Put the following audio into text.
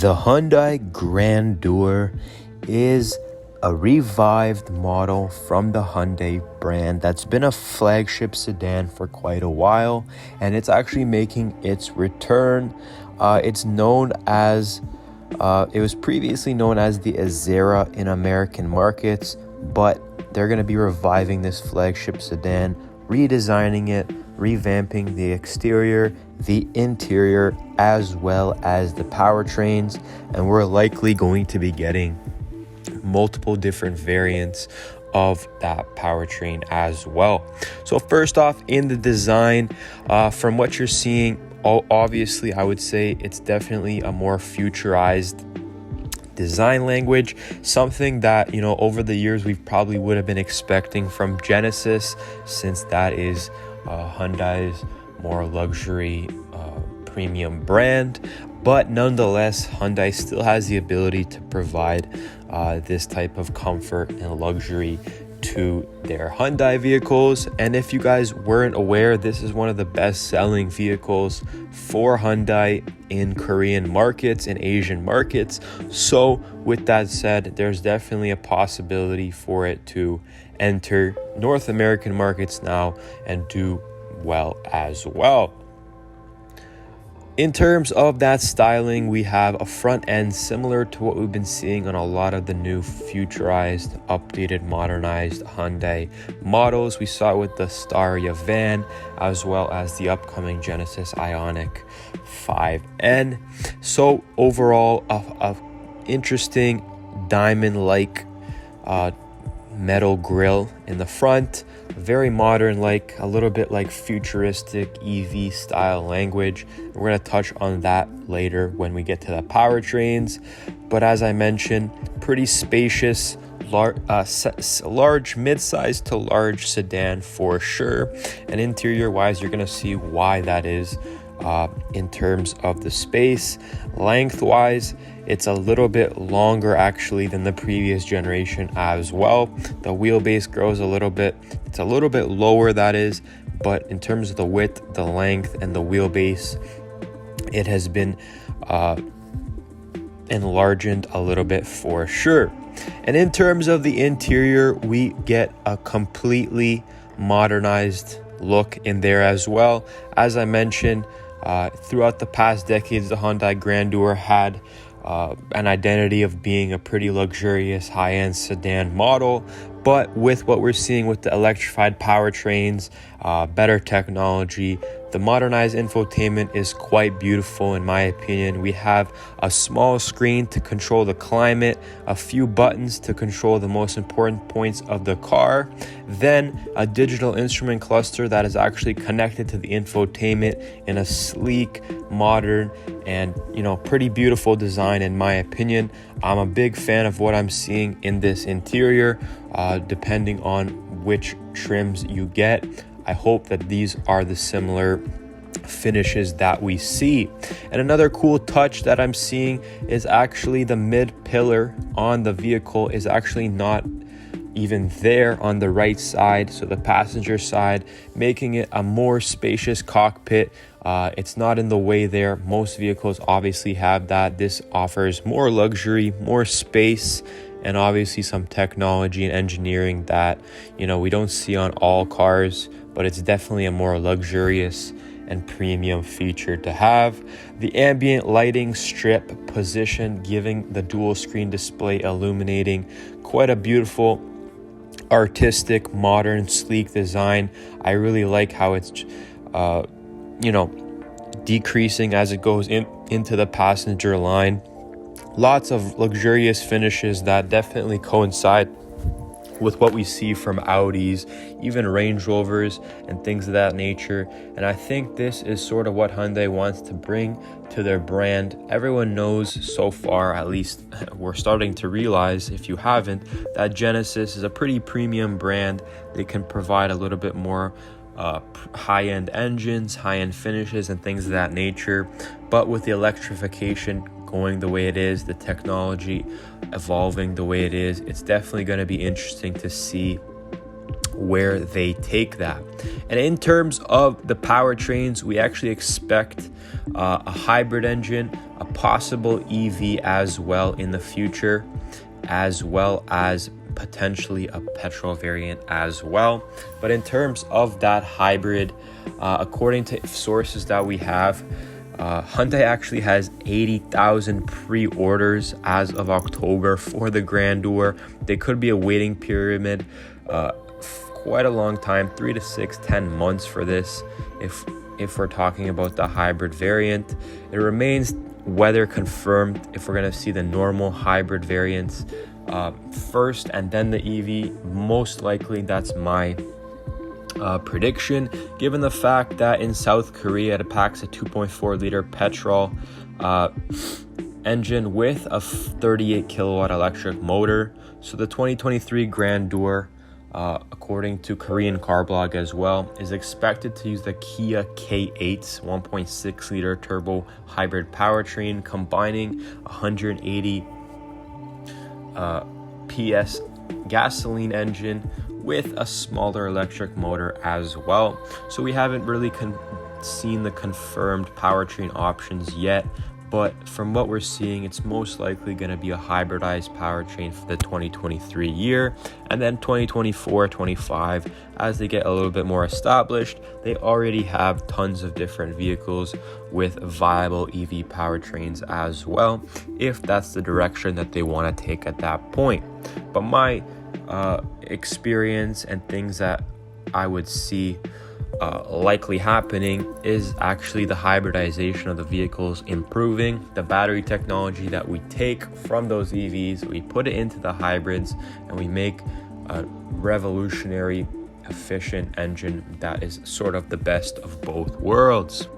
The Hyundai Grandeur is a revived model from the Hyundai brand that's been a flagship sedan for quite a while, and it's actually making its return. It was previously known as the Azera in American markets, but they're going to be reviving this flagship sedan, redesigning it, revamping the exterior, the interior, as well as the powertrains, and we're likely going to be getting multiple different variants of that powertrain as well. So first off, in the design, from what you're seeing, obviously I would say it's definitely a more futurized design language, something that, over the years we probably would have been expecting from Genesis, since that is Hyundai's more luxury premium brand. But nonetheless, Hyundai still has the ability to provide this type of comfort and luxury to their Hyundai vehicles. And if you guys weren't aware, this is one of the best selling vehicles for Hyundai in Korean markets and Asian markets. So with that said, there's definitely a possibility for it to enter North American markets now and do well as well. In terms of that styling, we have a front end similar to what we've been seeing on a lot of the new futurized, updated, modernized Hyundai models. We saw it with the Staria van, as well as the upcoming Genesis Ioniq 5N. So overall, a interesting diamond-like metal grille in the front, very modern, like a little bit like futuristic EV style language. We're going to touch on that later when we get to the powertrains, but as I mentioned, pretty spacious, large mid-size to large sedan for sure. And interior wise, you're going to see why that is. In terms of the space, lengthwise, it's a little bit longer actually than the previous generation as well. The wheelbase grows a little bit. It's a little bit lower, that is, but in terms of the width, the length, and the wheelbase, it has been enlarged a little bit for sure. And in terms of the interior, we get a completely modernized look in there as well. As I mentioned, throughout the past decades, the Hyundai Grandeur had an identity of being a pretty luxurious high-end sedan model, but with what we're seeing with the electrified powertrains, better technology, the modernized infotainment is quite beautiful in my opinion. We have a small screen to control the climate, a few buttons to control the most important points of the car, then a digital instrument cluster that is actually connected to the infotainment in a sleek, modern, and pretty beautiful design in my opinion. I'm a big fan of what I'm seeing in this interior, depending on which trims you get. I hope that these are the similar finishes that we see. And another cool touch that I'm seeing is actually the mid pillar on the vehicle is actually not even there on the right side, so the passenger side, making it a more spacious cockpit. It's not in the way there. Most vehicles obviously have that. This offers more luxury, more space, and obviously some technology and engineering that we don't see on all cars, but it's definitely a more luxurious and premium feature to have. The ambient lighting strip position, giving the dual screen display illuminating, quite a beautiful, artistic, modern, sleek design. I really like how it's decreasing as it goes into the passenger line. Lots of luxurious finishes that definitely coincide with what we see from Audis, even Range Rovers and things of that nature. And I think this is sort of what Hyundai wants to bring to their brand. Everyone knows so far, at least we're starting to realize, if you haven't, that Genesis is a pretty premium brand. They can provide a little bit more high-end engines, high-end finishes, and things of that nature. But with the electrification going the way it is, the technology evolving the way it is, it's definitely going to be interesting to see where they take that. And in terms of the powertrains, we actually expect a hybrid engine, a possible EV as well in the future, as well as potentially a petrol variant as well. But in terms of that hybrid, according to sources that we have, Hyundai actually has 80,000 pre-orders as of October for the Grandeur. There could be a waiting period, quite a long time, 3 to 6, 10 months for this. If we're talking about the hybrid variant, it remains weather confirmed if we're going to see the normal hybrid variants first and then the EV. Most likely that's my prediction, given the fact that in South Korea it packs a 2.4 liter petrol engine with a 38 kilowatt electric motor. So the 2023 Grandeur, according to Korean car blog as well, is expected to use the Kia K8's 1.6 liter turbo hybrid powertrain, combining 180 PS gasoline engine with a smaller electric motor as well. So we haven't really seen the confirmed powertrain options yet, but from what we're seeing, it's most likely going to be a hybridized powertrain for the 2023 year, and then 2024-25, as they get a little bit more established, they already have tons of different vehicles with viable EV powertrains as well, if that's the direction that they want to take at that point. But my experience and things that I would see likely happening is actually the hybridization of the vehicles improving. The battery technology that we take from those EVs, we put it into the hybrids, and we make a revolutionary, efficient engine that is sort of the best of both worlds.